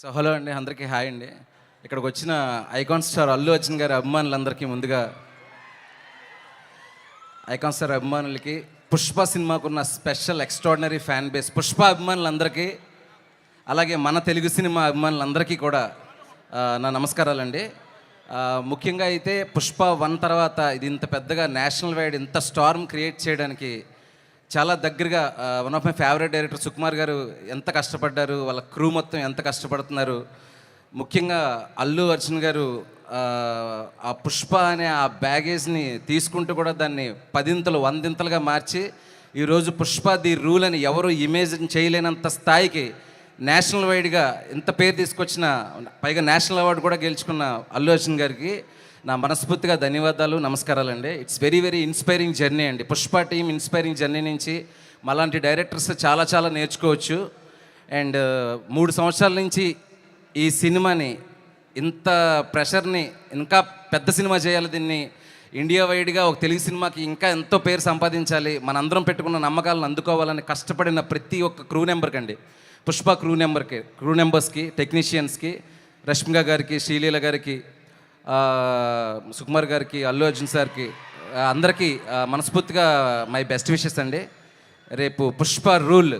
So hello అండి, అందరికీ hi అండి. ఇక్కడికి వచ్చిన ఐకాన్ స్టార్ అల్లు అర్జున్ గారి అభిమానులందరికీ ముందుగా ఐకాన్ స్టార్ అభిమానులకి పుష్ప సినిమాకున్న special extraordinary fan base Pushpa అభిమానులందరికీ, అలాగే మన తెలుగు సినిమా అభిమానులందరికీ కూడా నా నమస్కారాలండి. ముఖ్యంగా అయితే పుష్ప 1 తర్వాత ఇది ఇంత పెద్దగా నేషనల్ వైడ్ ఇంత స్టార్మ్ క్రియేట్ చేయడానికి చాలా దగ్గరగా one of my favourite director Sukumar గారు ఎంత కష్టపడ్డారు, వాళ్ళ క్రూ మొత్తం ఎంత కష్టపడుతున్నారు. ముఖ్యంగా అల్లు అర్జున్ గారు ఆ పుష్ప అనే ఆ బ్యాగేజ్ని తీసుకుంటూ కూడా దాన్ని 10 100 మార్చి ఈరోజు పుష్ప ది రూల్ అని ఎవరు ఇమేజిన్ చేయలేనంత స్థాయికి నేషనల్ వైడ్గా ఇంత పేరు తీసుకొచ్చిన, పైగా నేషనల్ అవార్డు కూడా గెలుచుకున్న అల్లు అర్జున్ గారికి నా మనస్ఫూర్తిగా ధన్యవాదాలు, నమస్కారాలండి. It's very very inspiring journey అండి. పుష్ప టీమ్ ఇన్స్పైరింగ్ జర్నీ నుంచి మాలాంటి డైరెక్టర్స్ చాలా నేర్చుకోవచ్చు. అండ్ 3 సంవత్సరాల నుంచి ఈ సినిమాని ఇంత ప్రెషర్ని, ఇంకా పెద్ద సినిమా చేయాలి, దీన్ని ఇండియా వైడ్గా ఒక తెలుగు సినిమాకి ఇంకా ఎంతో పేరు సంపాదించాలి, మనందరం పెట్టుకున్న నమ్మకాలను అందుకోవాలని కష్టపడిన ప్రతి ఒక్క క్రూ నెంబర్కి అండి, పుష్ప క్రూ నెంబర్స్కి, టెక్నీషియన్స్కి, రష్మిక గారికి, శ్రీలీల గారికి, సుకుమార్ గారికి, అల్లు అర్జున్ సార్కి, అందరికీ మనస్ఫూర్తిగా మై బెస్ట్ విషెస్ అండి. రేపు పుష్ప రూల్